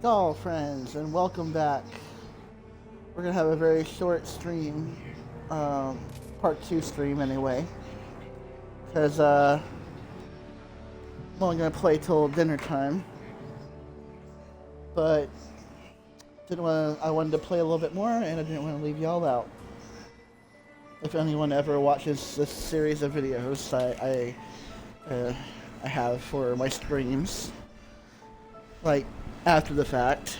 Hello, friends, and welcome back. We're gonna have a very short stream, part two stream anyway, because I'm only gonna play till dinner time. But didn't want I wanted to play a little bit more, and I didn't want to leave y'all out. If anyone ever watches this series of videos I have for my streams, like after the fact.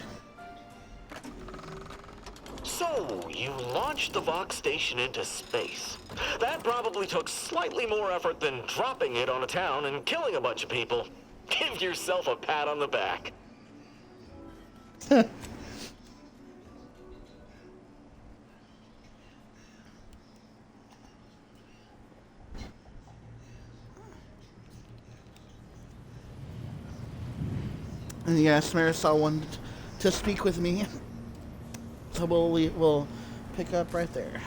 So, you launched the Vox station into space. That probably took slightly more effort than dropping it on a town and killing a bunch of people. Give yourself a pat on the back. And yes, Marisol wanted to speak with me, so we'll pick up right there.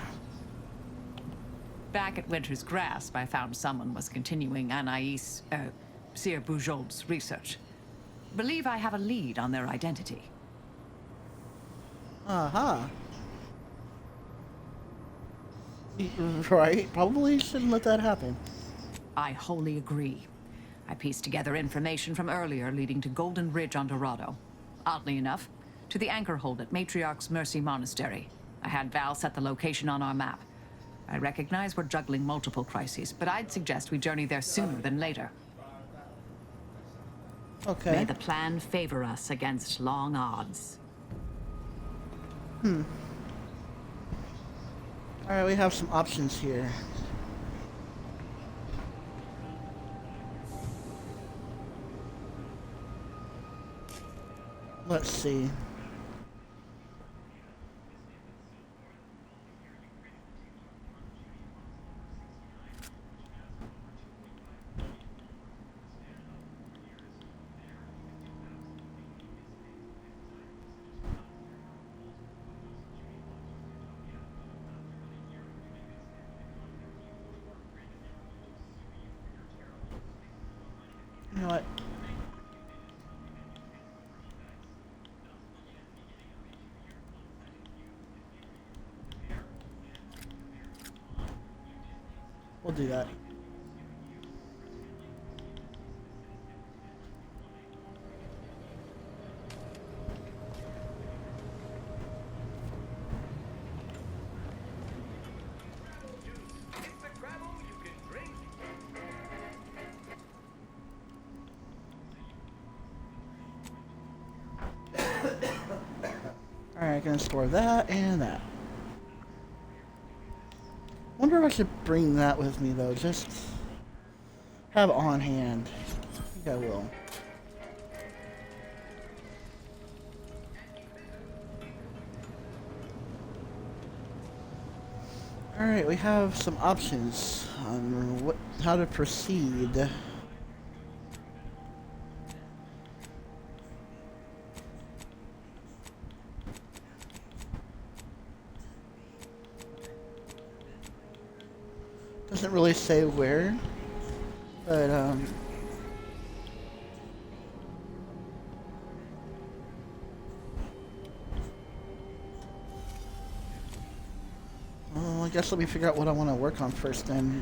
Back at Winter's Grasp, I found someone was continuing Anais, Sir Bujold's research. Believe I have a lead on their identity. Uh-huh. Right, probably shouldn't let that happen. I wholly agree. I pieced together information from earlier leading to Golden Ridge on Dorado. Oddly enough, to the anchor hold at Matriarch's Mercy Monastery. I had Val set the location on our map. I recognize we're juggling multiple crises, but I'd suggest we journey there sooner than later. Okay. May the plan favor us against long odds. Alright, we have some options here. Let's see. You know what? We'll do that. Alright, gonna store that and that. Wonder if I should bring that with me though, just have on hand. I think I will. Alright, we have some options on how to proceed. Doesn't really say where, but well, I guess let me figure out what I want to work on first then.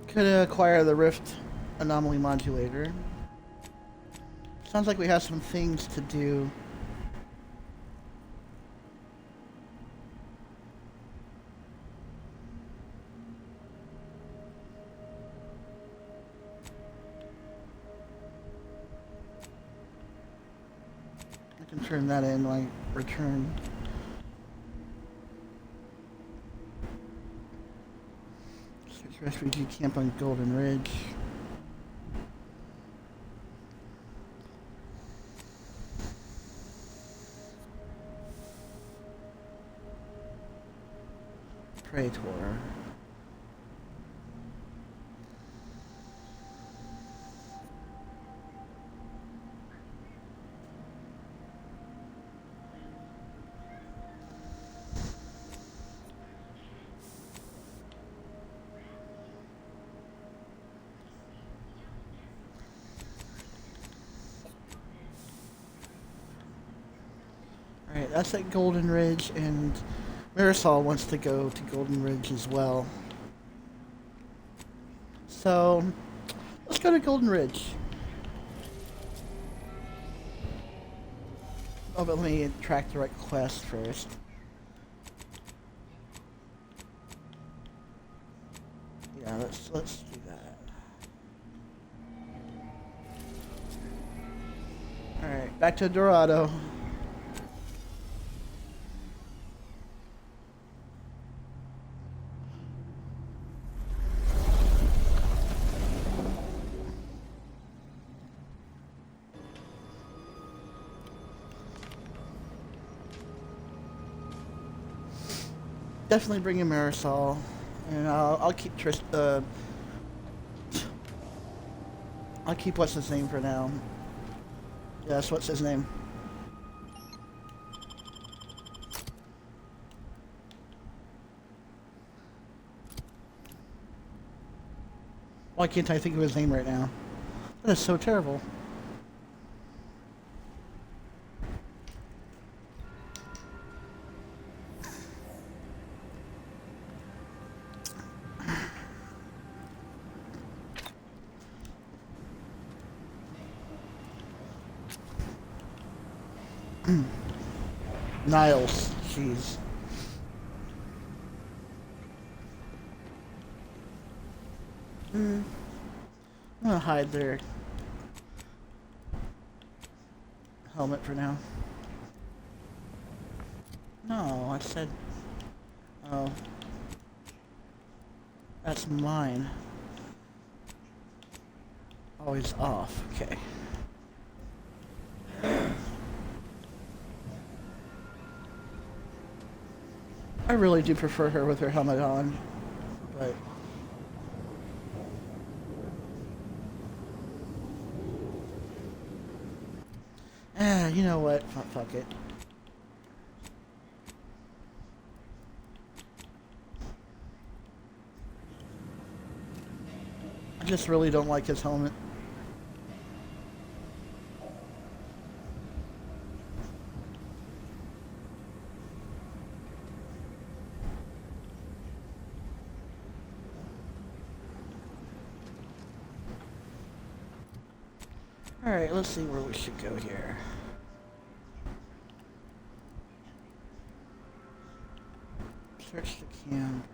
Could acquire the Rift Anomaly Modulator. Sounds like we have some things to do. I can turn that in, like, return. Search refugee camp on Golden Ridge. Praetor. Alright, that's at Golden Ridge, and Marisol wants to go to Golden Ridge as well. So, let's go to Golden Ridge. Oh, but let me track the right quest first. Yeah, let's do that. Alright, back to Dorado. Definitely bring in Marisol, and I'll keep Tristan. I'll keep what's his name for now. Yes, what's his name? Why can't I think of his name right now? That is so terrible. Niles, jeez. I'm gonna hide their helmet for now. No, I said... Oh. That's mine. Oh, he's off. Okay. I really do prefer her with her helmet on, but... you know what? Fuck it. I just really don't like his helmet. Alright, let's see where we should go here. Search the camp.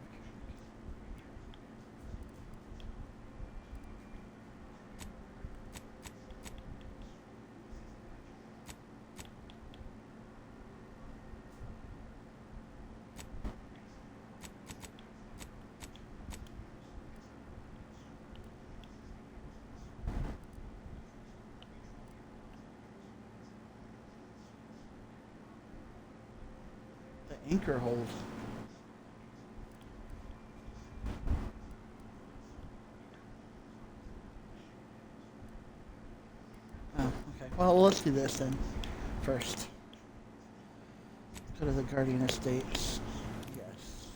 The anchor hold. Oh, okay. Well, let's do this then first. Go to the Guardian Estates. Yes.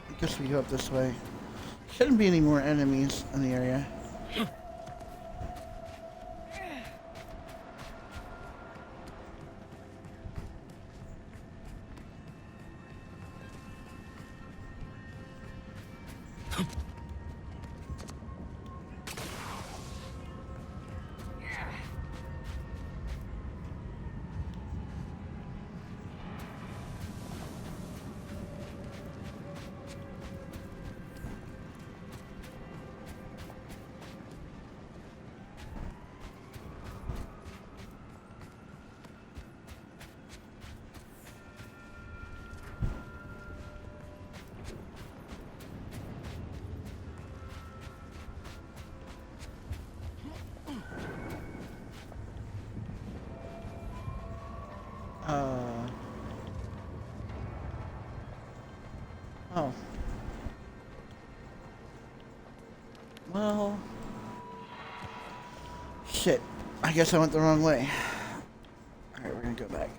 I guess we go up this way. Shouldn't be any more enemies in the area. Shit. I guess I went the wrong way. Alright, we're gonna go back.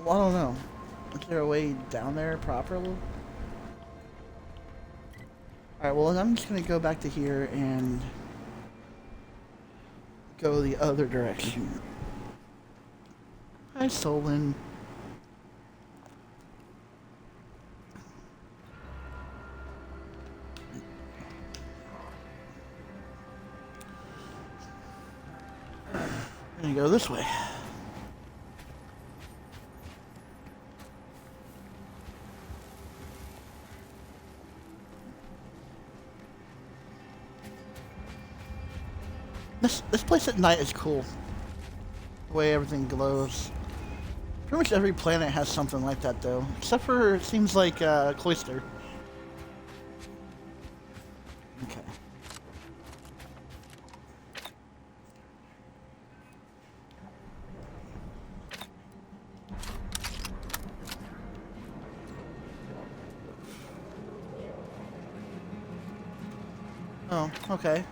Well, I don't know. Is there a way down there properly? Alright, well, I'm just gonna go back to here and go the other direction. Hi, Solon. I'm gonna go this way. This place at night is cool. The way everything glows. Pretty much every planet has something like that, though. Except for, it seems like, Cloister. Okay. Oh, okay.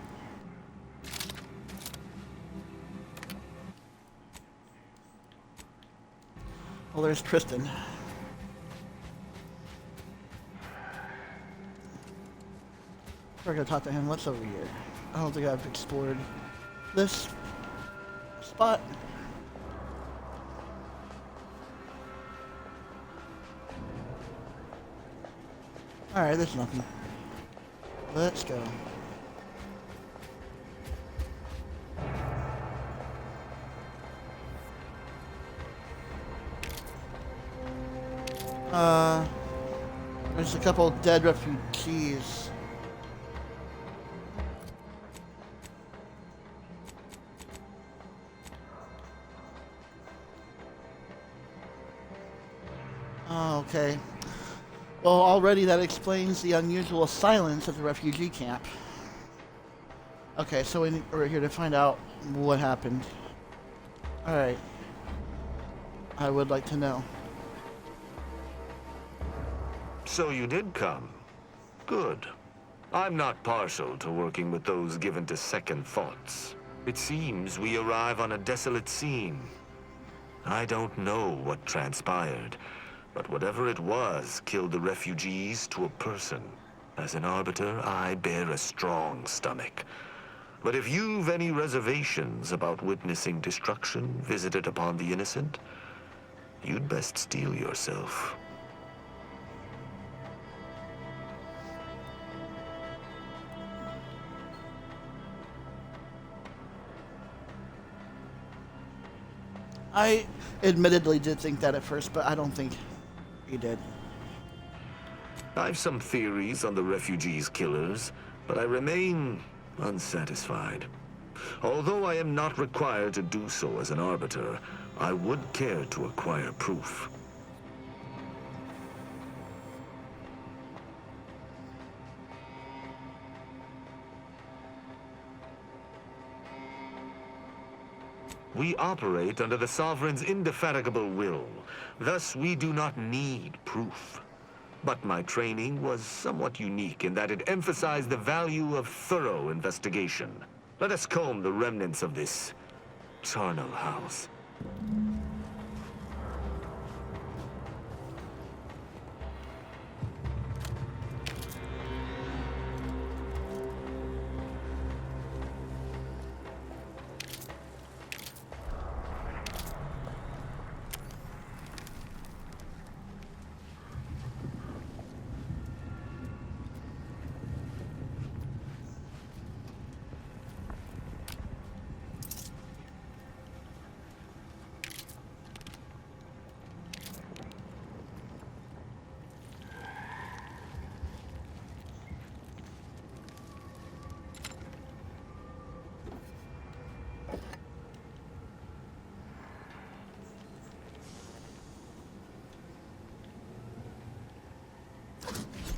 Well, there's Tristan. We're gonna talk to him. What's over here? I don't think I've explored this spot. Alright, there's nothing. Let's go. There's a couple dead refugees. Oh, okay. Well, already that explains the unusual silence at the refugee camp. Okay, so we're here to find out what happened. Alright. I would like to know. So you did come. Good. I'm not partial to working with those given to second thoughts. It seems we arrive on a desolate scene. I don't know what transpired, but whatever it was killed the refugees to a person. As an arbiter, I bear a strong stomach. But if you've any reservations about witnessing destruction visited upon the innocent, you'd best steel yourself. I admittedly did think that at first, but I don't think he did. I've some theories on the refugees' killers, but I remain unsatisfied. Although I am not required to do so as an arbiter, I would care to acquire proof. We operate under the Sovereign's indefatigable will. Thus, we do not need proof. But my training was somewhat unique in that it emphasized the value of thorough investigation. Let us comb the remnants of this charnel house.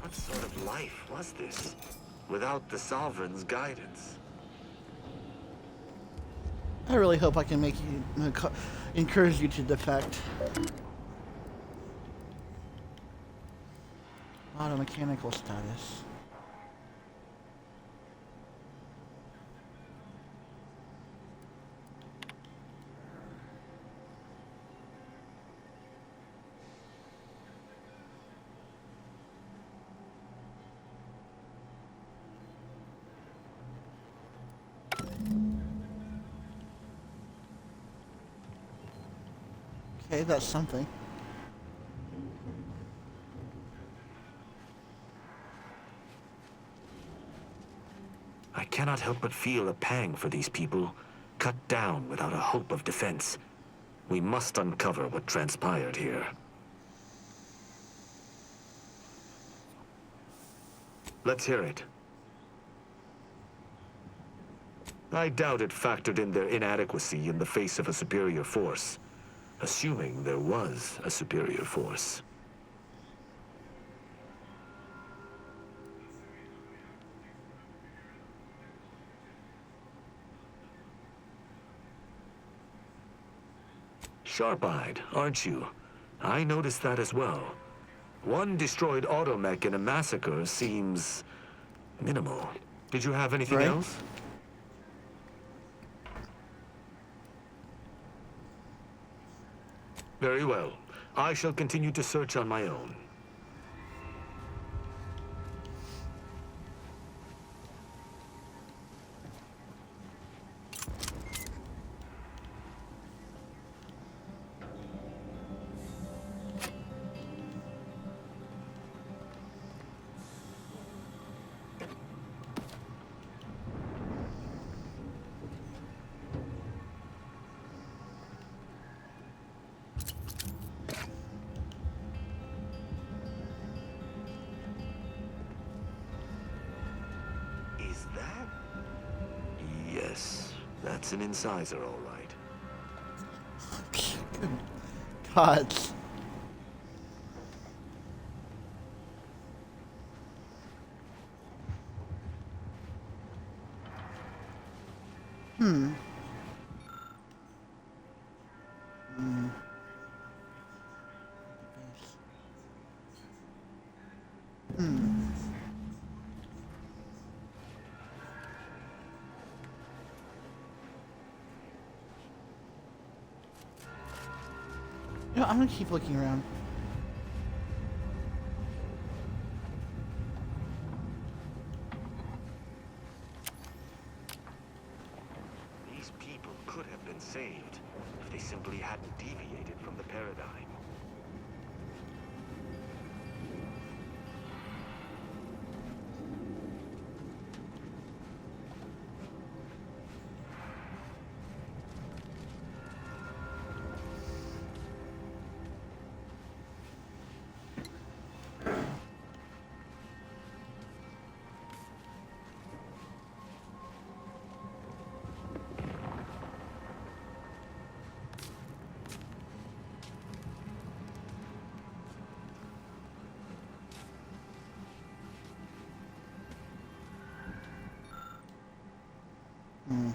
What sort of life was this, without the Sovereign's guidance? I really hope I can make you, encourage you to defect. Auto mechanical status. Okay, that's something. I cannot help but feel a pang for these people, cut down without a hope of defense. We must uncover what transpired here. Let's hear it. I doubt it factored in their inadequacy in the face of a superior force, assuming there was a superior force. Sharp-eyed, aren't you? I noticed that as well. One destroyed automech in a massacre seems minimal. Did you have anything Right. else? Very well. I shall continue to search on my own. Is that? Yes, that's an incisor, all right. Good God. Hmm. Hmm. Hmm. You know, I'm gonna keep looking around. These people could have been saved if they simply hadn't deviated from the paradigm. Hmm.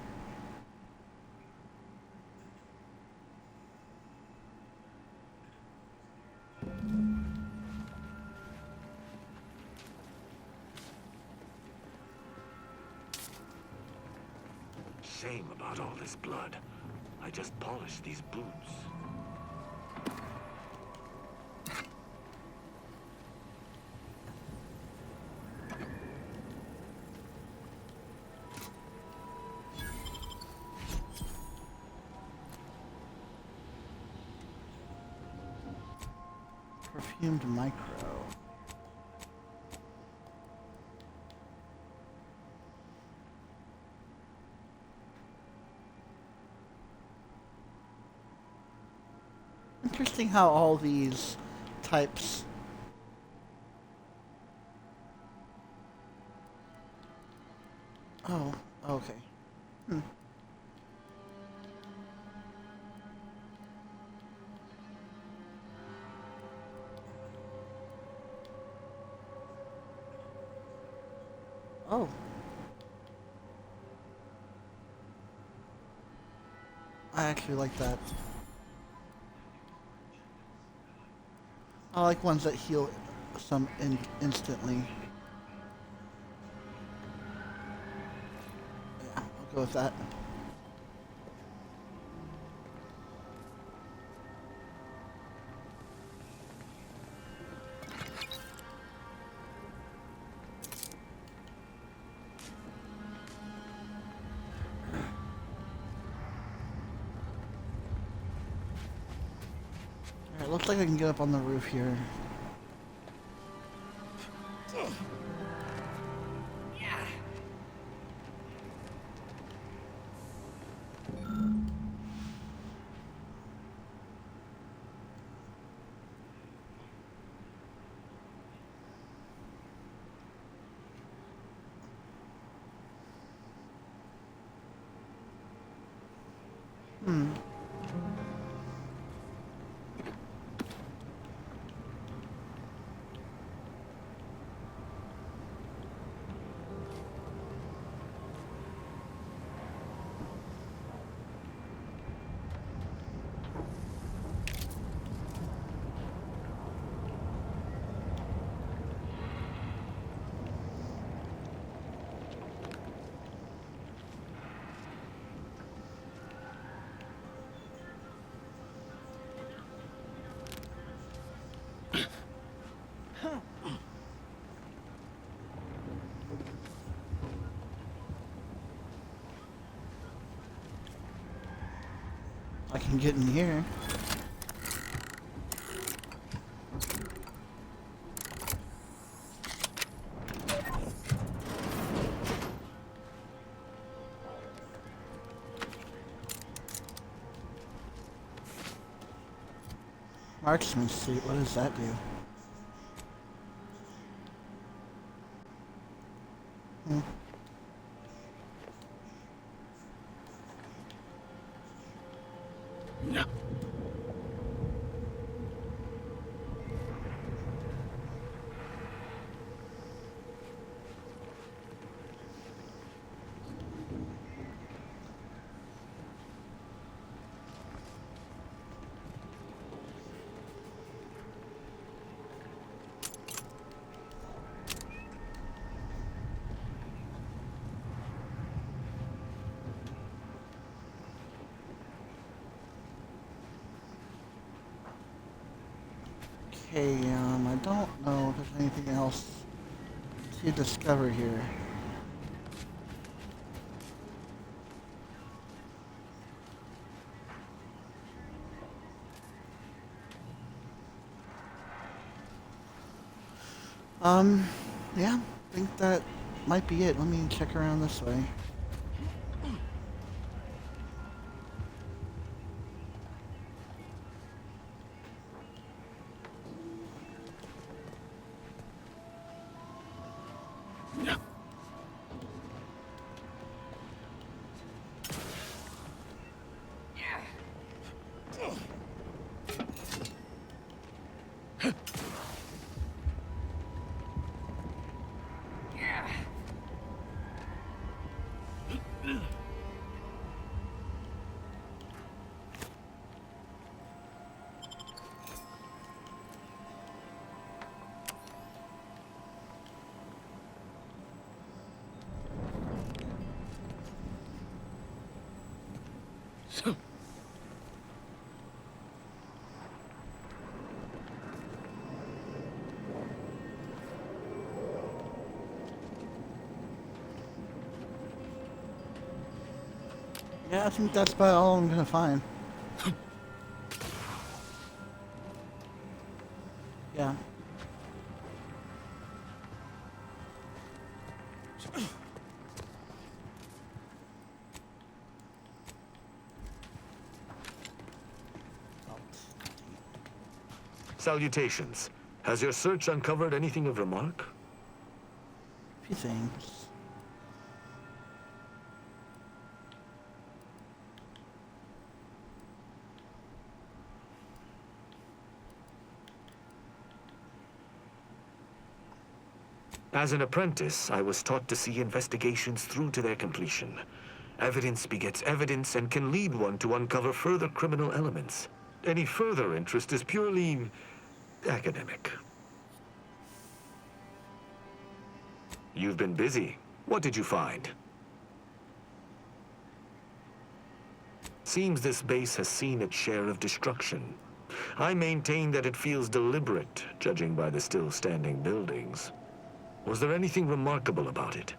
Shame about all this blood. I just polished these boots. Perfumed micro. Interesting how all these types. Oh, okay. Hmm. Oh. I actually like that. I like ones that heal some instantly. Yeah, I'll go with that. It looks like I can get up on the roof here. I can get in here. Marksman suit, what does that do? Okay, I don't know if there's anything else to discover here. Yeah, I think that might be it. Let me check around this way. Yeah, I think that's about all I'm gonna find. Yeah. Salutations. Has your search uncovered anything of remark? A few things. As an apprentice, I was taught to see investigations through to their completion. Evidence begets evidence and can lead one to uncover further criminal elements. Any further interest is purely academic. You've been busy. What did you find? Seems this base has seen its share of destruction. I maintain that it feels deliberate, judging by the still standing buildings. Was there anything remarkable about it?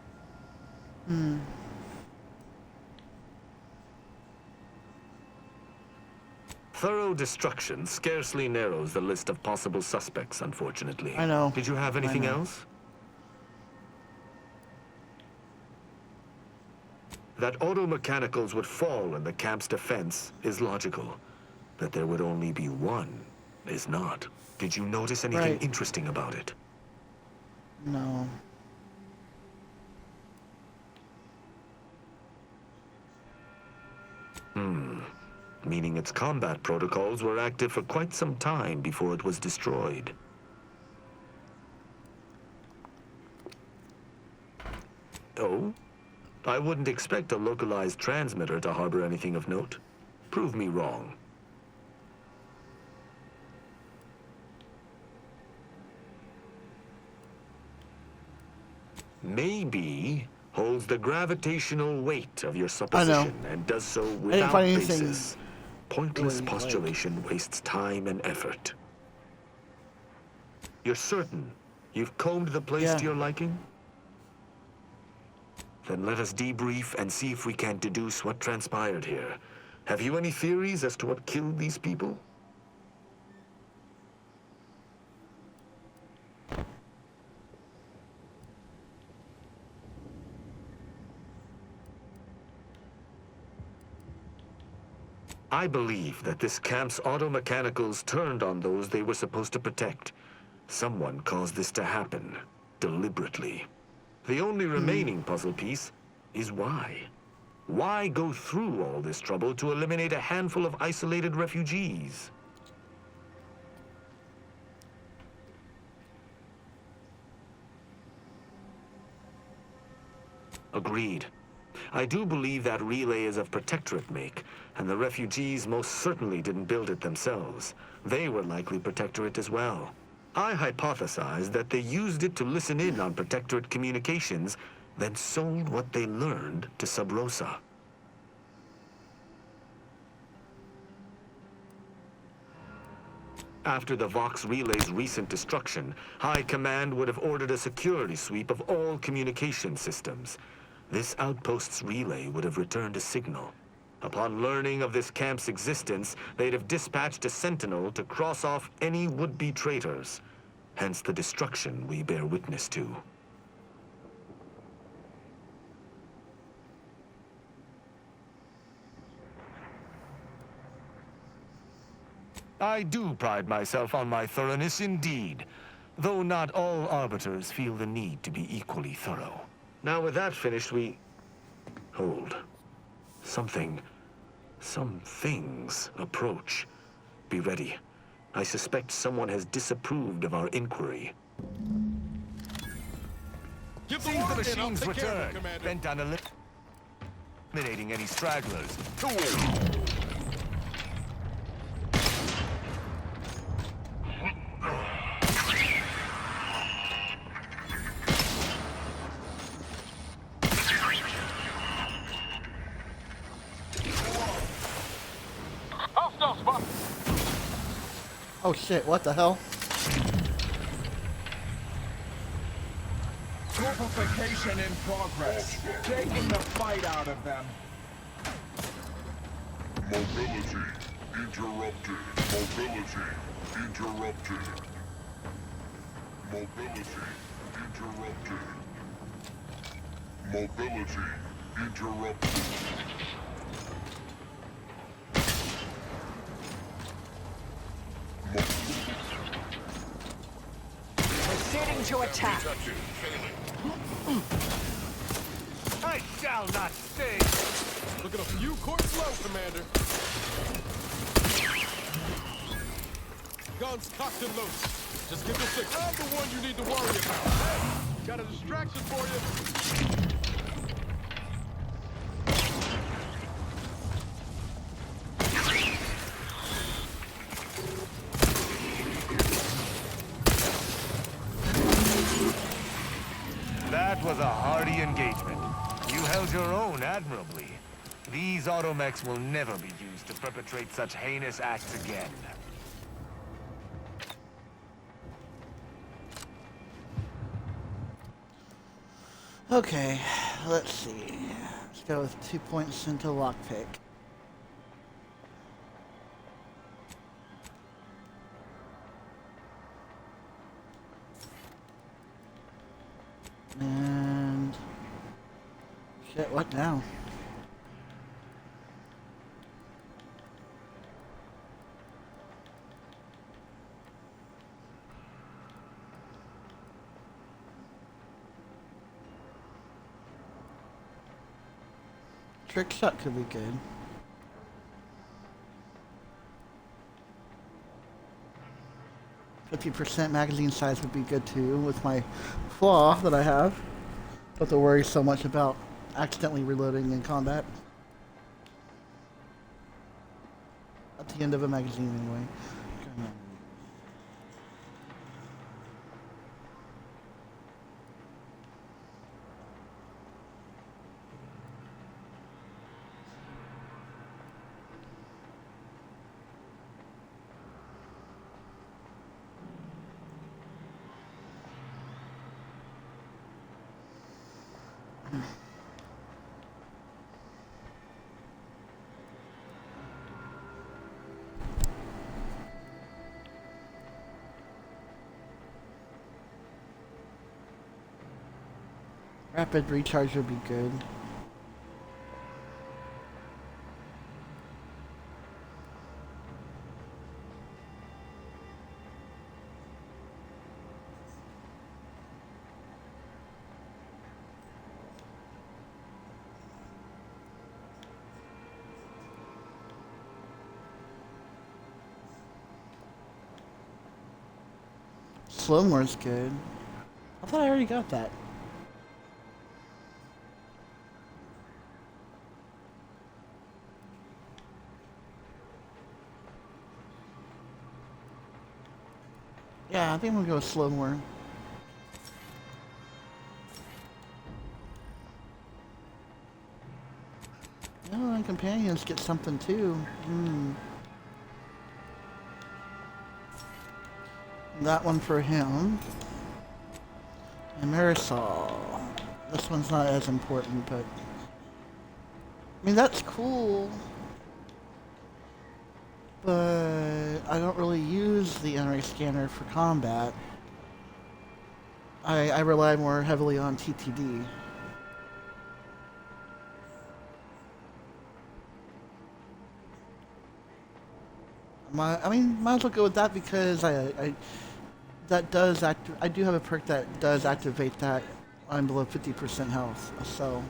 Thorough destruction scarcely narrows the list of possible suspects, unfortunately. I know. Did you have I anything know. else? That auto mechanicals would fall in the camp's defense is logical. That there would only be one is not. Did you notice anything Right. interesting about it? No. Meaning its combat protocols were active for quite some time before it was destroyed. Oh? I wouldn't expect a localized transmitter to harbor anything of note. Prove me wrong. Maybe holds the gravitational weight of your supposition and does so without find anything basis. Pointless really, postulation wastes time and effort. You're certain you've combed the place Yeah. to your liking? Then let us debrief and see if we can deduce what transpired here. Have you any theories as to what killed these people? I believe that this camp's auto-mechanicals turned on those they were supposed to protect. Someone caused this to happen, deliberately. The only remaining puzzle piece is why. Why go through all this trouble to eliminate a handful of isolated refugees? Agreed. I do believe that relay is of Protectorate make, and the refugees most certainly didn't build it themselves. They were likely Protectorate as well. I hypothesize that they used it to listen in on Protectorate communications, then sold what they learned to Sub Rosa. After the Vox relay's recent destruction, High Command would have ordered a security sweep of all communication systems. This outpost's relay would have returned a signal. Upon learning of this camp's existence, they'd have dispatched a sentinel to cross off any would-be traitors. Hence the destruction we bear witness to. I do pride myself on my thoroughness indeed, though not all arbiters feel the need to be equally thorough. Now with that finished, we... Hold. Some things approach. Be ready. I suspect someone has disapproved of our inquiry. Give See the machines return, bent on eliminating any stragglers. Oh shit, what the hell? Corpification in progress. Taking the fight out of them. Mobility interrupted. Mobility interrupted. Mobility interrupted. Mobility interrupted. Proceeding to attack. I shall not stay! Looking a few courts low, Commander. Guns cocked and loaded. Just give the six. I'm the one you need to worry about. Hey, got a distraction for you. That was a hardy engagement. You held your own admirably. These automechs will never be used to perpetrate such heinous acts again. Okay, let's see. Let's go with 2 points into lockpick. now. Trick shot could be good. %, magazine size would be good too, with my flaw that I have. Don't have to worry so much about accidentally reloading in combat. At the end of a magazine anyway. Rapid recharge would be good. Slow more's good. I thought I already got that. Yeah, I think we'll go with slow more. No, and companions get something too. That one for him. And Marisol. This one's not as important, but I mean that's cool. But I don't really use the NRA scanner for combat. I rely more heavily on TTD. I mean, might as well go with that because I do have a perk that does activate that I'm below 50% health. So.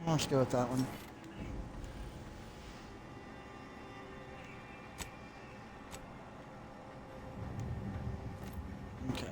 Let's go with that one. Okay.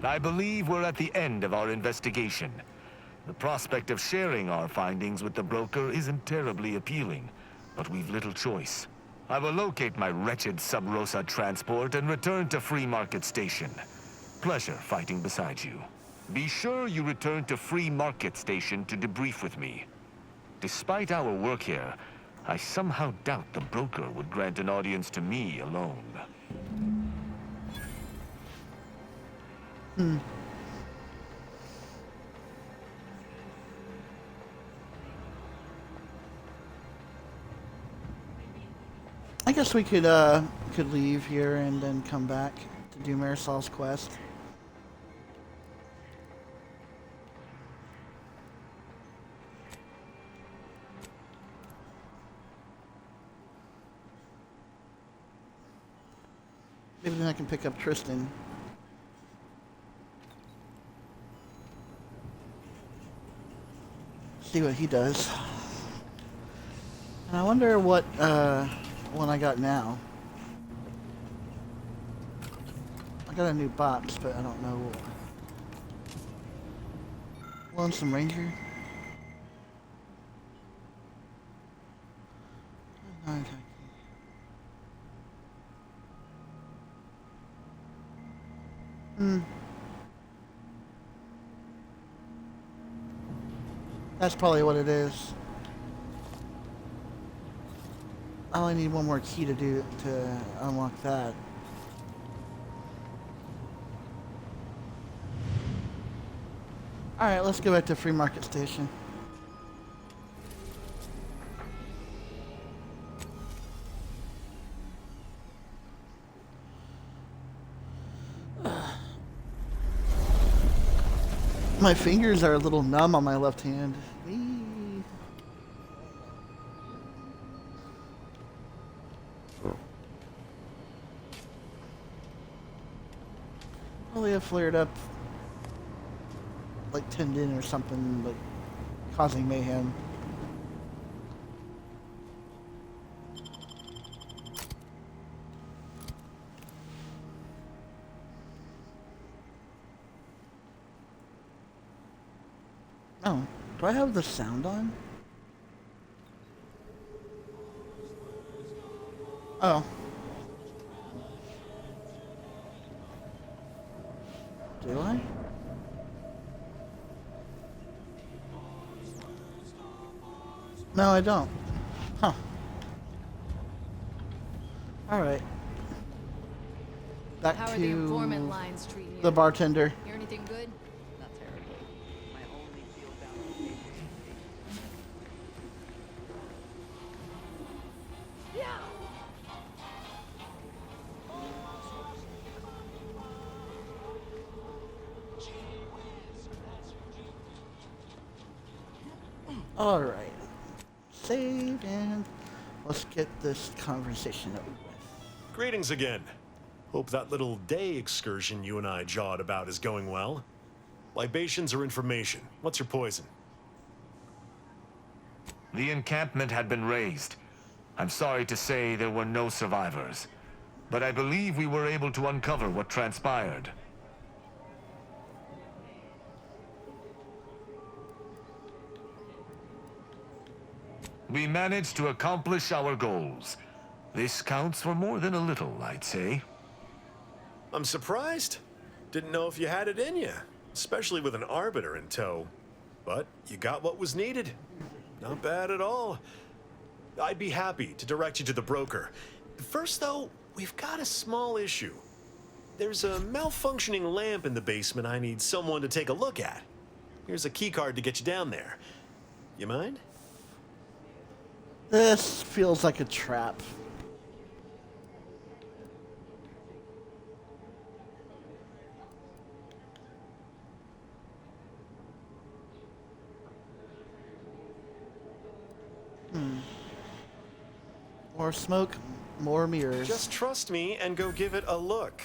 I believe we're at the end of our investigation. The prospect of sharing our findings with the broker isn't terribly appealing, but we've little choice. I will locate my wretched Sub Rosa transport and return to Free Market Station. Pleasure fighting beside you. Be sure you return to Free Market Station to debrief with me. Despite our work here, I somehow doubt the broker would grant an audience to me alone. I guess we could leave here and then come back to do Marisol's quest. Maybe then I can pick up Tristan. See what he does. And I wonder what one I got now. I got a new box, but I don't know. Lonesome Ranger. Contact. That's probably what it is. I only need one more key to unlock that. Alright, let's go back to Free Market Station. My fingers are a little numb on my left hand. Whee. Probably have flared up like tendon or something, like causing mayhem. Oh, do I have the sound on? Oh. Do I? No, I don't. Huh. Alright. Back How to are the employment lines treating you? the bartender. Hear anything good? Not terribly. My only field balance. Alright. Save and let's get this conversation over with. Greetings again. Hope that little day excursion you and I jawed about is going well. Libations or information? What's your poison? The encampment had been razed. I'm sorry to say there were no survivors, but I believe we were able to uncover what transpired. We managed to accomplish our goals. This counts for more than a little, I'd say. I'm surprised. Didn't know if you had it in you, especially with an arbiter in tow. But you got what was needed. Not bad at all. I'd be happy to direct you to the broker. First, though, we've got a small issue. There's a malfunctioning lamp in the basement I need someone to take a look at. Here's a keycard to get you down there. You mind? This feels like a trap. More smoke, more mirrors. Just trust me and go give it a look.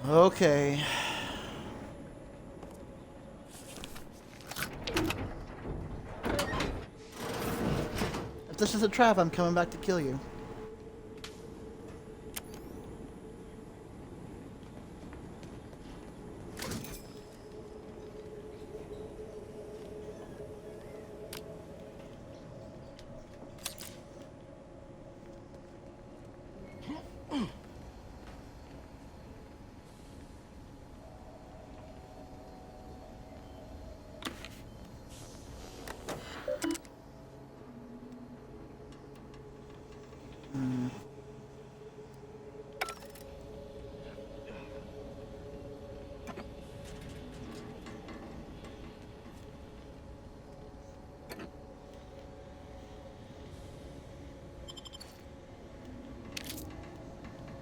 Okay. If this is a trap, I'm coming back to kill you.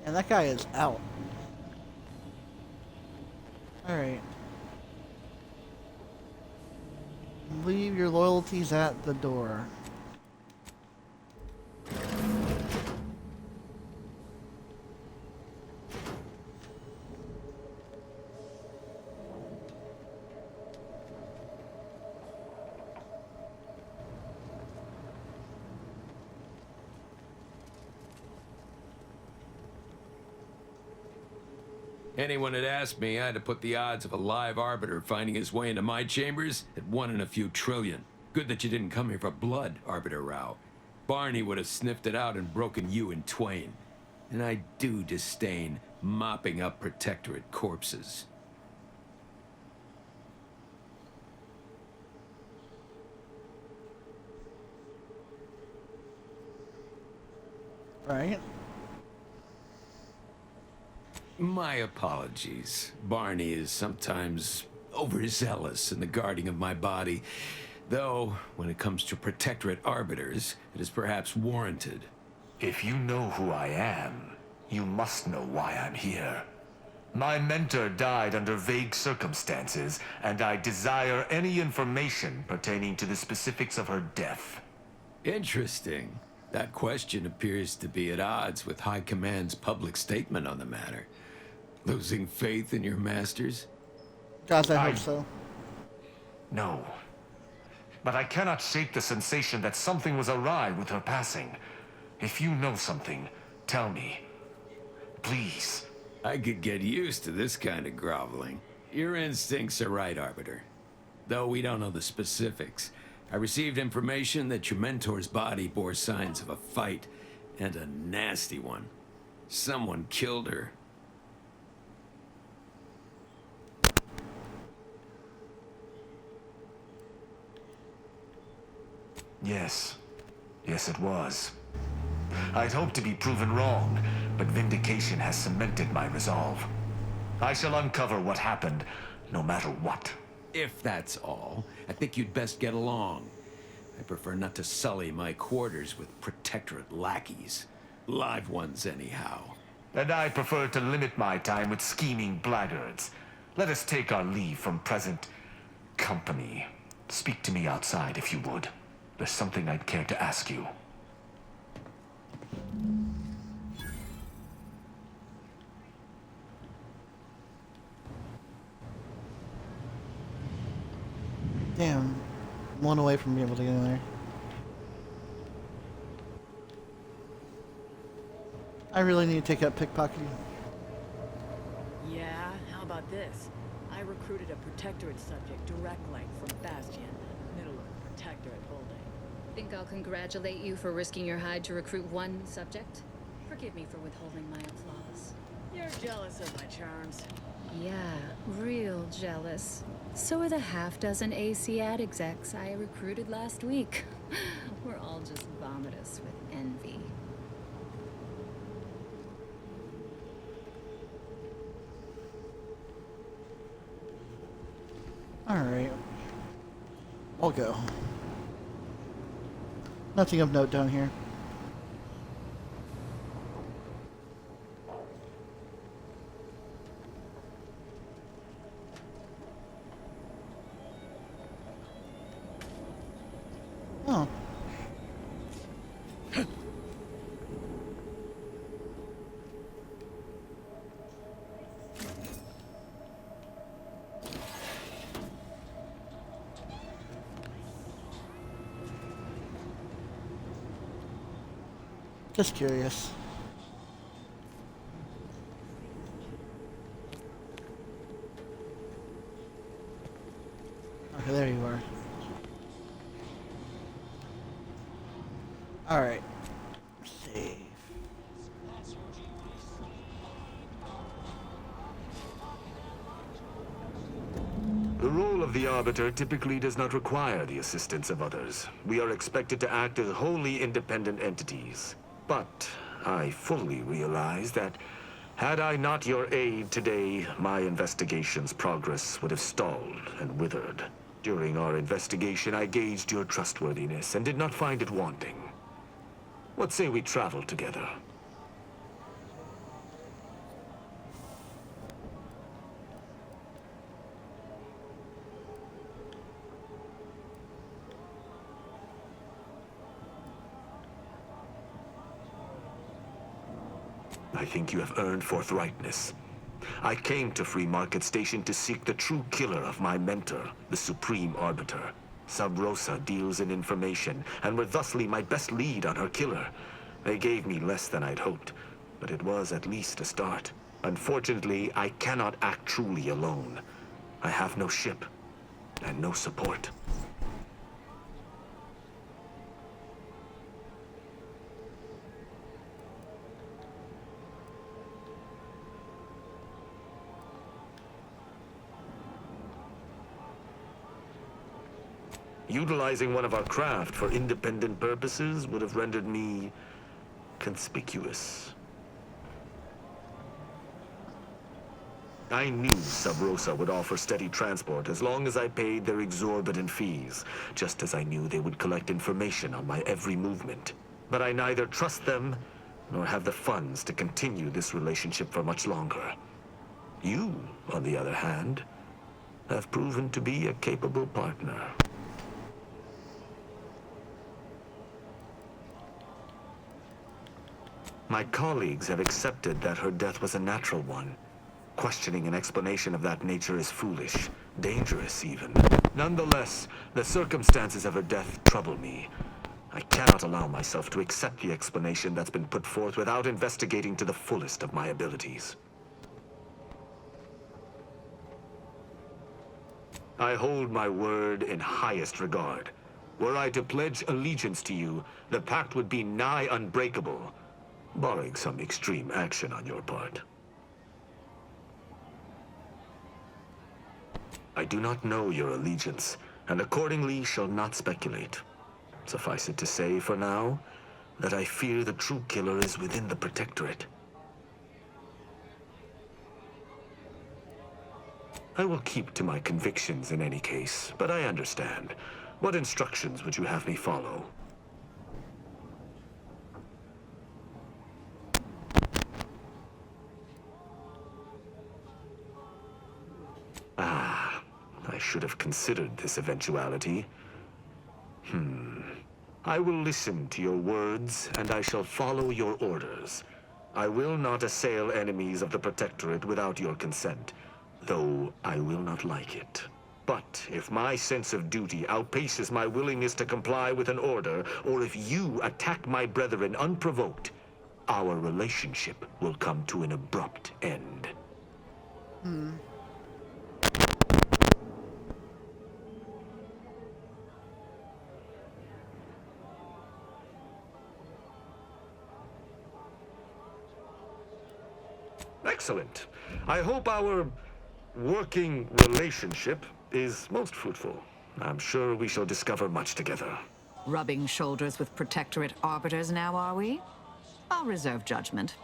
And that guy is out. Alright. Leave your loyalties at the door. Anyone had asked me, I'd have put the odds of a live arbiter finding his way into my chambers at 1 in a few trillion. Good that you didn't come here for blood, Arbiter Rao. Barney would have sniffed it out and broken you in twain. And I do disdain mopping up Protectorate corpses. Right? My apologies. Barney is sometimes overzealous in the guarding of my body, though when it comes to Protectorate arbiters, it is perhaps warranted. If you know who I am, you must know why I'm here. My mentor died under vague circumstances, and I desire any information pertaining to the specifics of her death. Interesting. That question appears to be at odds with High Command's public statement on the matter. Losing faith in your masters? God, I hope so. No. But I cannot shake the sensation that something was awry with her passing. If you know something, tell me. Please. I could get used to this kind of groveling. Your instincts are right, Arbiter. Though we don't know the specifics, I received information that your mentor's body bore signs of a fight, and a nasty one. Someone killed her. Yes. Yes, it was. I'd hoped to be proven wrong, but vindication has cemented my resolve. I shall uncover what happened, no matter what. If that's all, I think you'd best get along. I prefer not to sully my quarters with Protectorate lackeys. Live ones, anyhow. And I prefer to limit my time with scheming blackguards. Let us take our leave from present company. Speak to me outside, if you would. There's something I'd care to ask you. Damn. I'm one away from being able to get in there. I really need to take up pickpocketing. Yeah, how about this? I recruited a Protectorate subject direct link from Bastion, middle of Protectorate holding. Think I'll congratulate you for risking your hide to recruit one subject? Forgive me for withholding my applause. You're jealous of my charms. Yeah, real jealous. So are the half-dozen AC ad execs I recruited last week. We're all just vomitous with envy. Alright. I'll go. Nothing of note down here. Oh. Just curious. Okay, there you are. Alright. Save. The role of the Arbiter typically does not require the assistance of others. We are expected to act as wholly independent entities. But I fully realize that had I not your aid today, my investigation's progress would have stalled and withered. During our investigation, I gauged your trustworthiness and did not find it wanting. What say we travel together? I think you have earned forthrightness. I came to Free Market Station to seek the true killer of my mentor, the Supreme Arbiter. Sub Rosa deals in information, and were thusly my best lead on her killer. They gave me less than I'd hoped, but it was at least a start. Unfortunately, I cannot act truly alone. I have no ship, and no support. Utilizing one of our craft for independent purposes would have rendered me conspicuous. I knew Sub Rosa would offer steady transport as long as I paid their exorbitant fees, just as I knew they would collect information on my every movement. But I neither trust them nor have the funds to continue this relationship for much longer. You, on the other hand, have proven to be a capable partner. My colleagues have accepted that her death was a natural one. Questioning an explanation of that nature is foolish, dangerous even. Nonetheless, the circumstances of her death trouble me. I cannot allow myself to accept the explanation that's been put forth without investigating to the fullest of my abilities. I hold my word in highest regard. Were I to pledge allegiance to you, the pact would be nigh unbreakable, barring some extreme action on your part. I do not know your allegiance, and accordingly shall not speculate. Suffice it to say, for now, that I fear the true killer is within the Protectorate. I will keep to my convictions in any case, but I understand. What instructions would you have me follow? I should have considered this eventuality. I will listen to your words, and I shall follow your orders. I will not assail enemies of the Protectorate without your consent, though I will not like it. But if my sense of duty outpaces my willingness to comply with an order, or if you attack my brethren unprovoked, our relationship will come to an abrupt end. Excellent. I hope our working relationship is most fruitful. I'm sure we shall discover much together. Rubbing shoulders with Protectorate arbiters now, are we? I'll reserve judgment.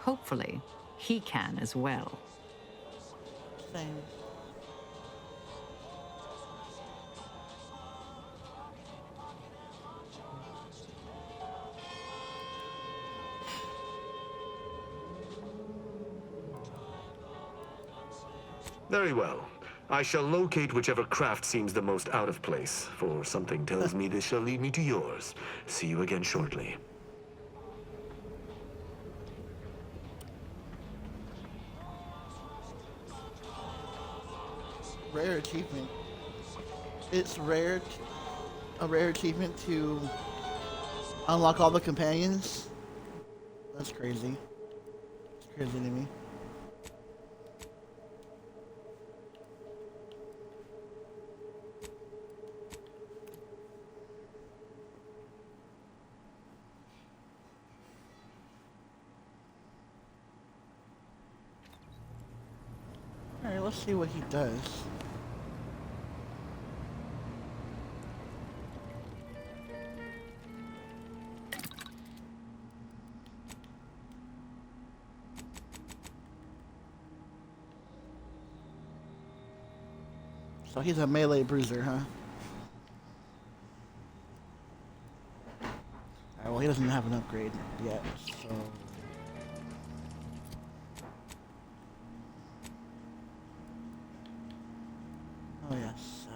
Hopefully, he can as well. Same. Very well. I shall locate whichever craft seems the most out of place, for something tells me this shall lead me to yours. See you again shortly. Rare achievement. It's rare, a rare achievement to unlock all the companions. That's crazy. It's crazy to me. Alright, let's see what he does. So he's a melee bruiser, huh? Alright, well he doesn't have an upgrade yet, so... Oh yes.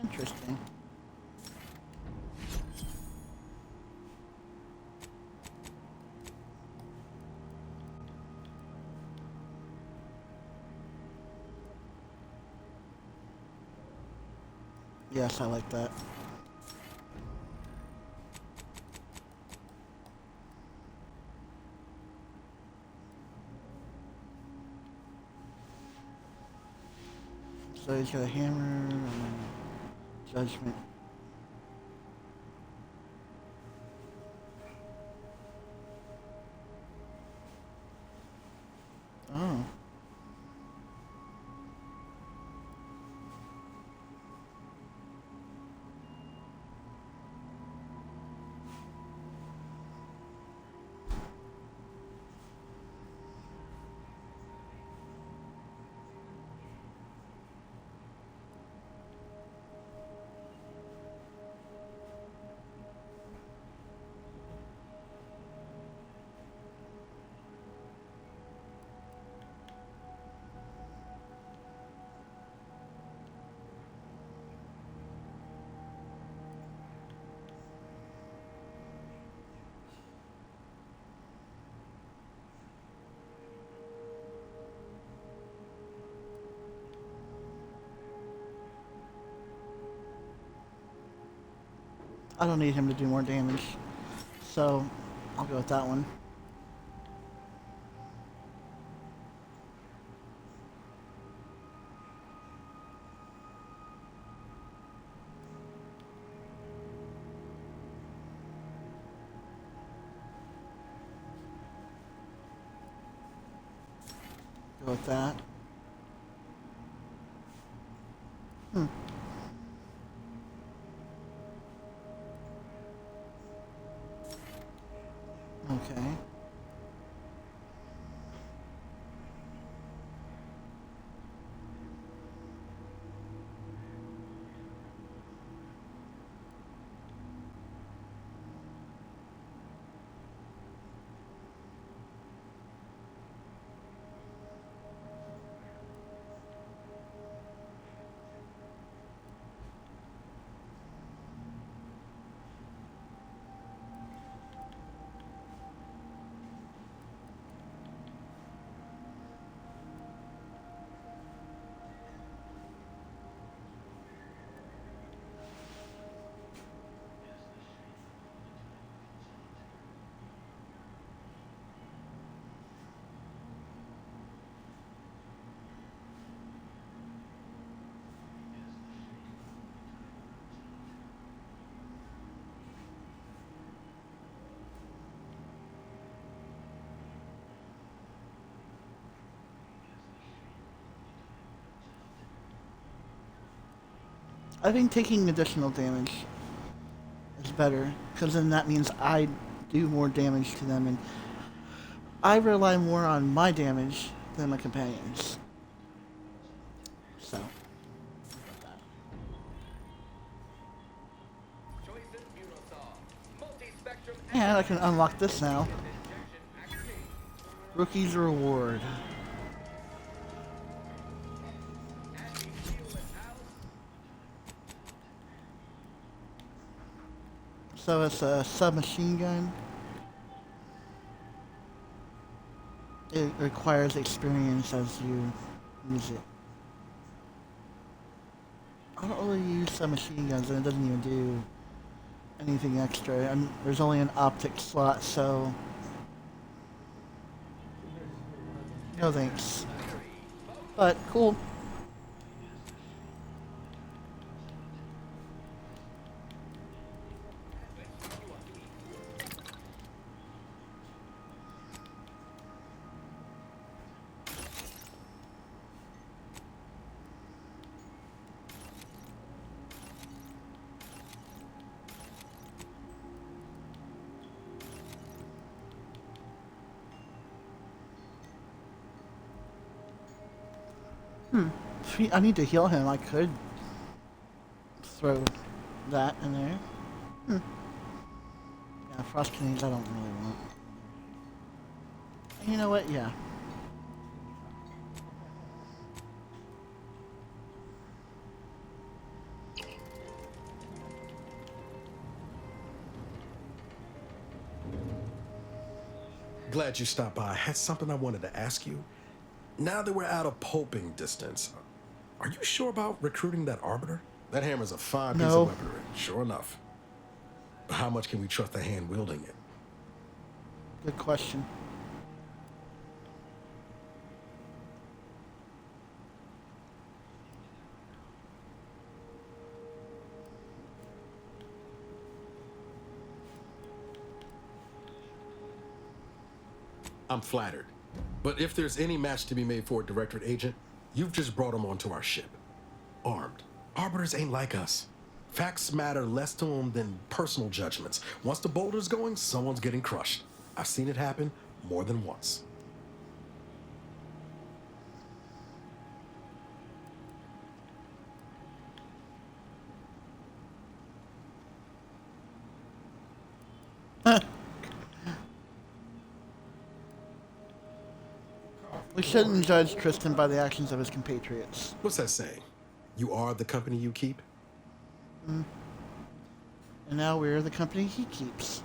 Interesting. Yes, I like that. So he's got a hammer and judgment. Oh. I don't need him to do more damage. So, I'll go with that one. Go with that. Hmm. Okay. I think taking additional damage is better, because then that means I do more damage to them, and I rely more on my damage than my companions. So. And I can unlock this now. Rookie's Reward. So it's a submachine gun. It requires experience as you use it. I don't really use submachine guns, and it doesn't even do anything extra. And there's only an optic slot, so no thanks. But cool. If I need to heal him, I could throw that in there. Yeah, frost grenades I don't really want. And you know what? Yeah. Glad you stopped by. I had something I wanted to ask you. Now that we're out of pulping distance, are you sure about recruiting that arbiter? That hammer's a fine piece No. of weaponry, sure enough. But how much can we trust the hand wielding it? Good question. I'm flattered. But if there's any match to be made for a Directorate agent, you've just brought him onto our ship. Armed. Arbiters ain't like us. Facts matter less to them than personal judgments. Once the boulder's going, someone's getting crushed. I've seen it happen more than once. We shouldn't judge Tristan by the actions of his compatriots. What's that saying? You are the company you keep? And now we're the company he keeps.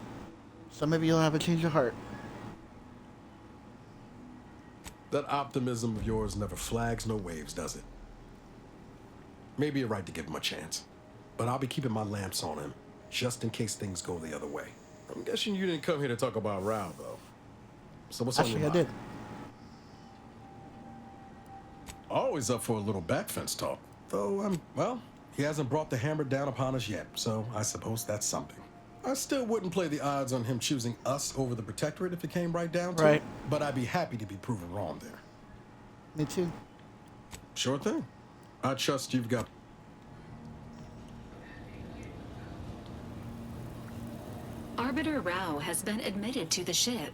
So maybe you'll have a change of heart. That optimism of yours never flags no waves, does it? Maybe you're right to give him a chance. But I'll be keeping my lamps on him, just in case things go the other way. I'm guessing you didn't come here to talk about Rao, though. So what's on your Actually, I mind? did. Always up for a little backfence talk. Though, well, he hasn't brought the hammer down upon us yet, so I suppose that's something. I still wouldn't play the odds on him choosing us over the Protectorate if it came right down to it, but I'd be happy to be proven wrong there. Me too. Sure thing. I trust you've got... Arbiter Rao has been admitted to the ship.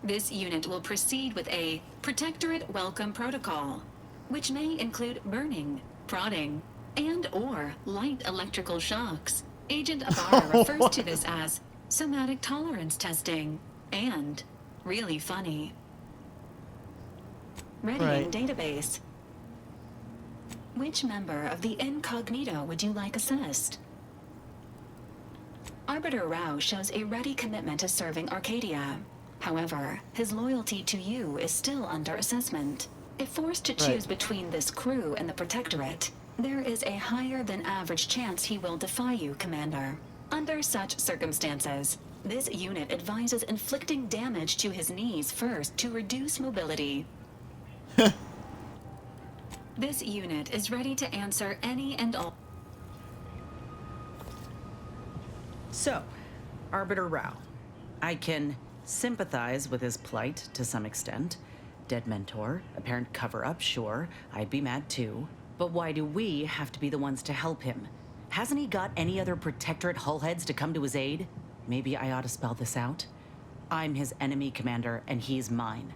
This unit will proceed with a Protectorate Welcome Protocol, which may include burning, prodding, and/or light electrical shocks. Agent Ibarra refers to this as somatic tolerance testing and really funny. Readying database. Which member of the incognito would you like assessed? Arbiter Rao shows a ready commitment to serving Arcadia. However, his loyalty to you is still under assessment. If forced to choose between this crew and the Protectorate, there is a higher than average chance he will defy you, Commander. Under such circumstances, this unit advises inflicting damage to his knees first to reduce mobility. This unit is ready to answer any and all. So, Arbiter Rao. I can sympathize with his plight to some extent. Dead mentor, apparent cover-up, sure. I'd be mad too. But why do we have to be the ones to help him? Hasn't he got any other Protectorate hullheads to come to his aid? Maybe I ought to spell this out. I'm his enemy, Commander, and he's mine.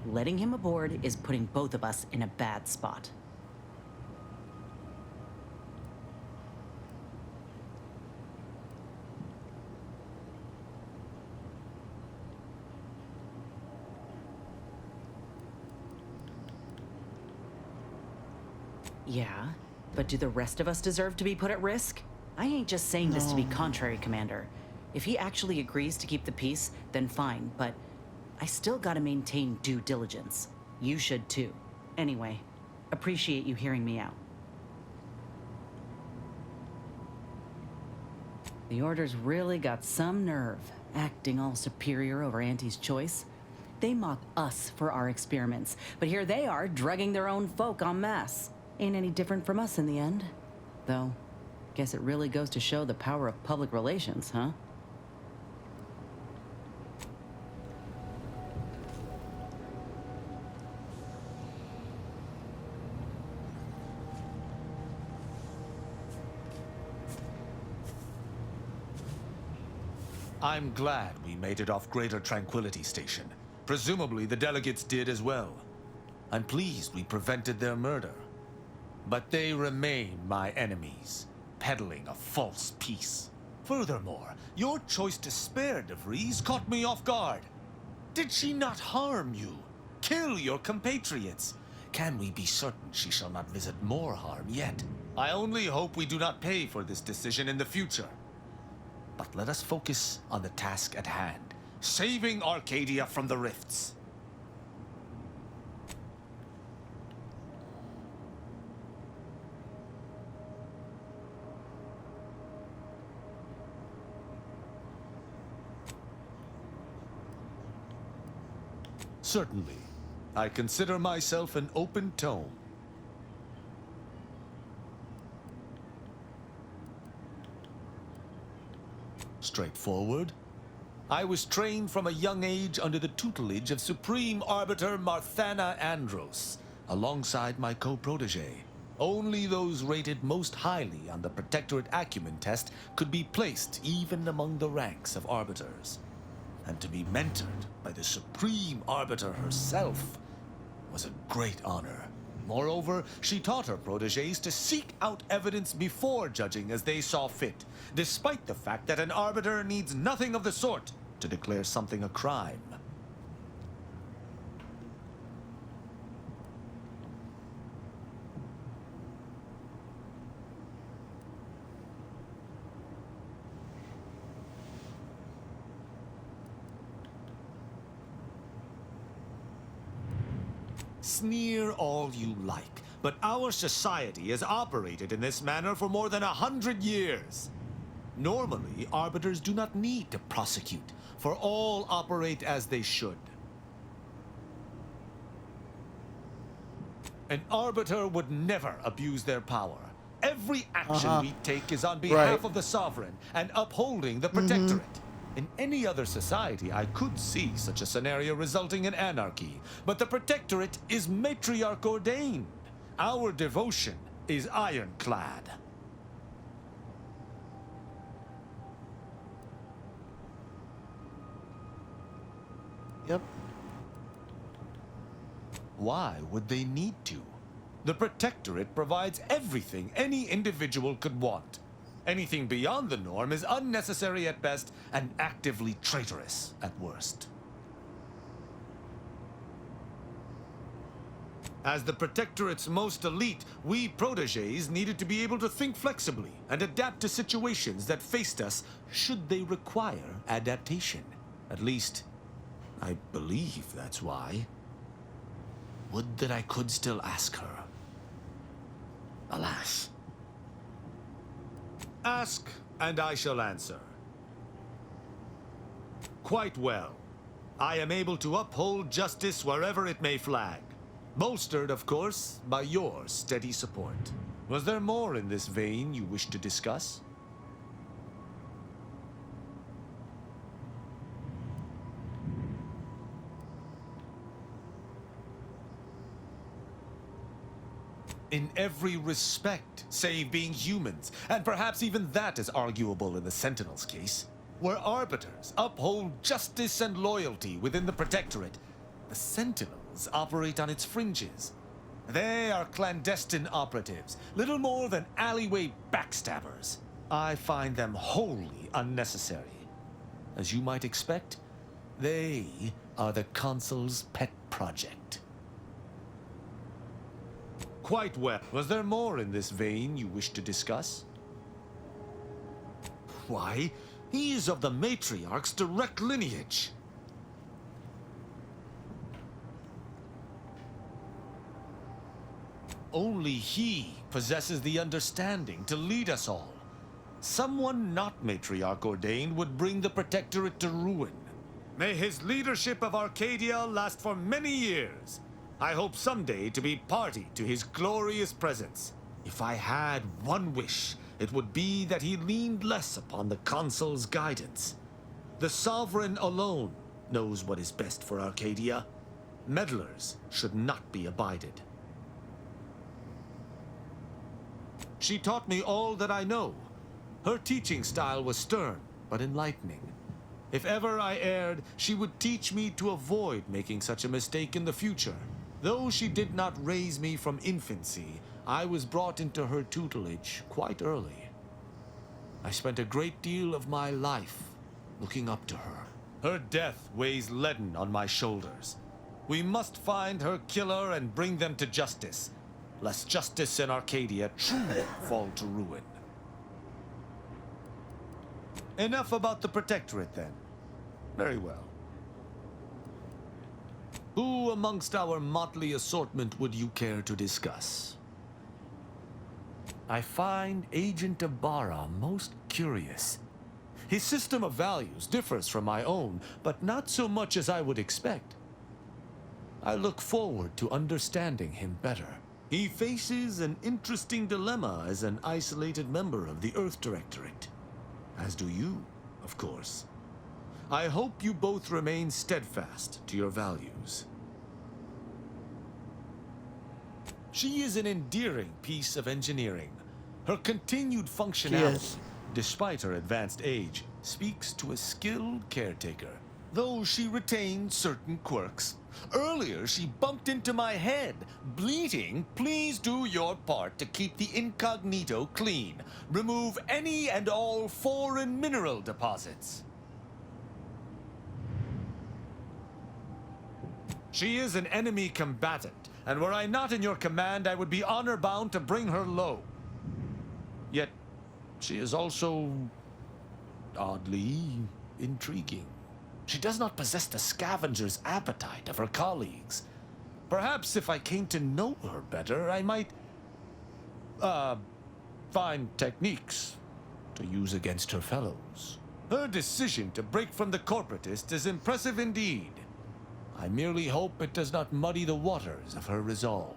Letting him aboard is putting both of us in a bad spot. Yeah, but do the rest of us deserve to be put at risk? I ain't just saying this to be contrary, Commander. If he actually agrees to keep the peace, then fine, but I still gotta maintain due diligence. You should too. Anyway, appreciate you hearing me out. The Order's really got some nerve, acting all superior over Auntie's choice. They mock us for our experiments, but here they are drugging their own folk en masse. Ain't any different from us in the end. Though, guess it really goes to show the power of public relations, huh? I'm glad we made it off Greater Tranquility Station. Presumably the delegates did as well. I'm pleased we prevented their murder. But they remain my enemies, peddling a false peace. Furthermore, your choice to spare DeVries caught me off guard. Did she not harm you? Kill your compatriots? Can we be certain she shall not visit more harm yet? I only hope we do not pay for this decision in the future. But let us focus on the task at hand, saving Arcadia from the rifts. Certainly. I consider myself an open tome. Straightforward. I was trained from a young age under the tutelage of Supreme Arbiter Marthana Andros, alongside my co-protege. Only those rated most highly on the Protectorate Acumen test could be placed even among the ranks of Arbiters. And to be mentored by the Supreme Arbiter herself was a great honor. Moreover, she taught her proteges to seek out evidence before judging as they saw fit, despite the fact that an arbiter needs nothing of the sort to declare something a crime. Sneer all you like, but our society has operated in this manner for more than 100 years. Normally, arbiters do not need to prosecute, for all operate as they should. An arbiter would never abuse their power. Every action we take is on behalf of the sovereign and upholding the protectorate. In any other society, I could see such a scenario resulting in anarchy, but the Protectorate is matriarch ordained. Our devotion is ironclad. Yep. Why would they need to? The Protectorate provides everything any individual could want. Anything beyond the norm is unnecessary at best and actively traitorous at worst. As the Protectorate's most elite, we proteges needed to be able to think flexibly and adapt to situations that faced us should they require adaptation. At least, I believe that's why. Would that I could still ask her. Alas. Ask, and I shall answer. Quite well. I am able to uphold justice wherever it may flag. Bolstered, of course, by your steady support. Was there more in this vein you wish to discuss? In every respect, save being humans, and perhaps even that is arguable in the Sentinel's case. Where arbiters uphold justice and loyalty within the Protectorate, the Sentinels operate on its fringes. They are clandestine operatives, little more than alleyway backstabbers. I find them wholly unnecessary. As you might expect, they are the Consul's pet project. Quite well. Was there more in this vein you wish to discuss? Why, he is of the Matriarch's direct lineage. Only he possesses the understanding to lead us all. Someone not Matriarch ordained would bring the Protectorate to ruin. May his leadership of Arcadia last for many years. I hope someday to be party to his glorious presence. If I had one wish, it would be that he leaned less upon the Consul's guidance. The Sovereign alone knows what is best for Arcadia. Meddlers should not be abided. She taught me all that I know. Her teaching style was stern, but enlightening. If ever I erred, she would teach me to avoid making such a mistake in the future. Though she did not raise me from infancy, I was brought into her tutelage quite early. I spent a great deal of my life looking up to her. Her death weighs leaden on my shoulders. We must find her killer and bring them to justice, lest justice in Arcadia truly fall to ruin. Enough about the Protectorate, then. Very well. Who amongst our motley assortment would you care to discuss? I find Agent Ibarra most curious. His system of values differs from my own, but not so much as I would expect. I look forward to understanding him better. He faces an interesting dilemma as an isolated member of the Earth Directorate. As do you, of course. I hope you both remain steadfast to your values. She is an endearing piece of engineering. Her continued functionality, despite her advanced age, speaks to a skilled caretaker, though she retains certain quirks. Earlier, she bumped into my head, bleating, "Please do your part to keep the incognito clean. Remove any and all foreign mineral deposits." She is an enemy combatant, and were I not in your command, I would be honor-bound to bring her low. Yet, she is also oddly intriguing. She does not possess the scavenger's appetite of her colleagues. Perhaps if I came to know her better, I might, find techniques to use against her fellows. Her decision to break from the corporatists is impressive indeed. I merely hope it does not muddy the waters of her resolve.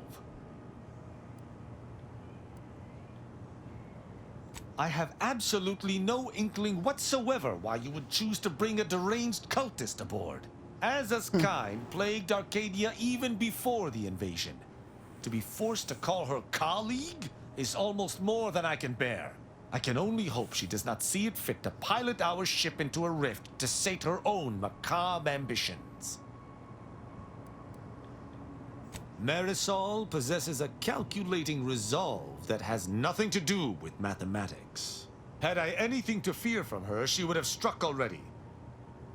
I have absolutely no inkling whatsoever why you would choose to bring a deranged cultist aboard. Azaz's kind plagued Arcadia even before the invasion. To be forced to call her colleague is almost more than I can bear. I can only hope she does not see it fit to pilot our ship into a rift to sate her own macabre ambitions. Marisol possesses a calculating resolve that has nothing to do with mathematics. Had I anything to fear from her, she would have struck already.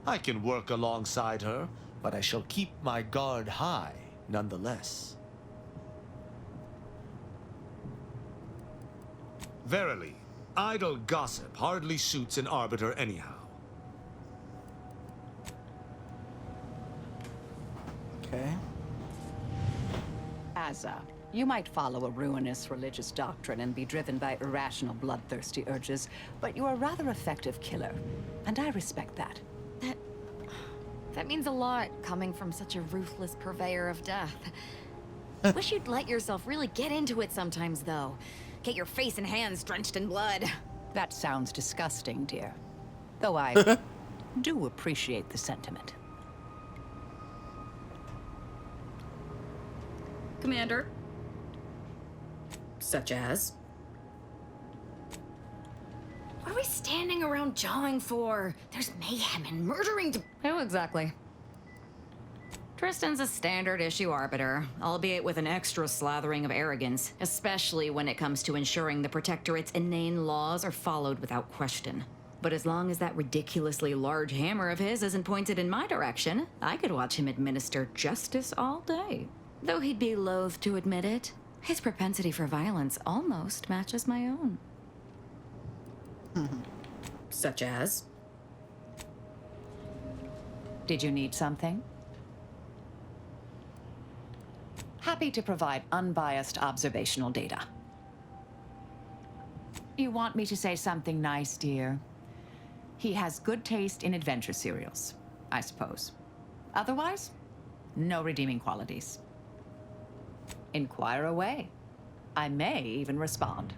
I can work alongside her, but I shall keep my guard high nonetheless. Verily, idle gossip hardly suits an arbiter anyhow. Okay. Azza, you might follow a ruinous religious doctrine and be driven by irrational, bloodthirsty urges, but you are a rather effective killer, and I respect that. That means a lot, coming from such a ruthless purveyor of death. Wish you'd let yourself really get into it sometimes, though. Get your face and hands drenched in blood. That sounds disgusting, dear. Though I do appreciate the sentiment. Commander. Such as? What are we standing around jawing for? There's mayhem and murdering to— Who exactly? Tristan's a standard issue arbiter, albeit with an extra slathering of arrogance, especially when it comes to ensuring the Protectorate's inane laws are followed without question. But as long as that ridiculously large hammer of his isn't pointed in my direction, I could watch him administer justice all day. Though he'd be loath to admit it, his propensity for violence almost matches my own. Such as? Did you need something? Happy to provide unbiased observational data. You want me to say something nice, dear? He has good taste in adventure serials, I suppose. Otherwise, no redeeming qualities. Inquire away. I may even respond.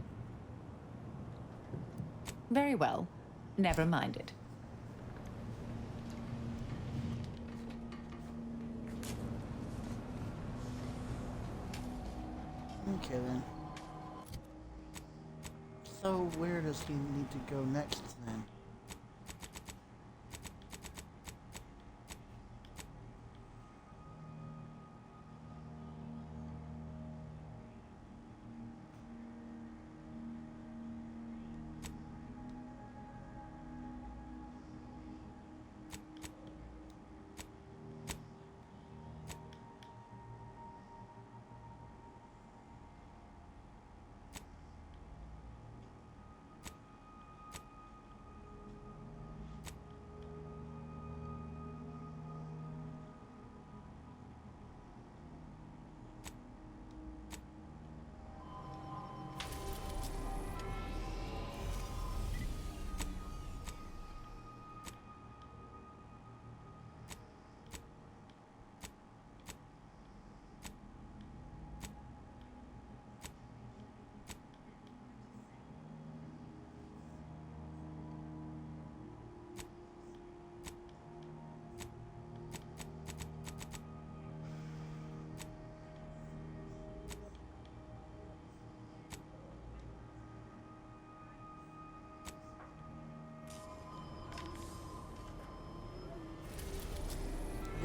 Very well. Never mind it. Okay then. So where does he need to go next then?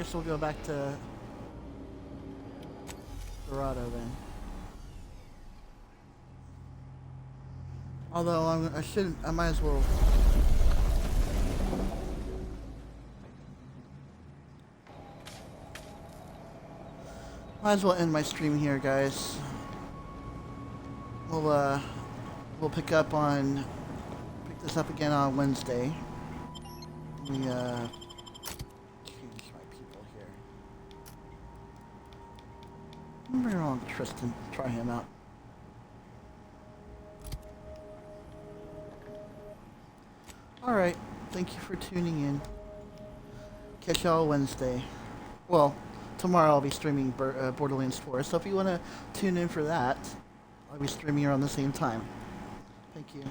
guess we'll go back to Dorado then. Although I might as well. Might as well end my stream here, guys. We'll pick this up again on Wednesday. Let me change my people here. Bring along Tristan. Try him out. All right. Thank you for tuning in. Catch y'all Wednesday. Well, tomorrow I'll be streaming Borderlands 4, so if you want to tune in for that, I'll be streaming around the same time. Thank you.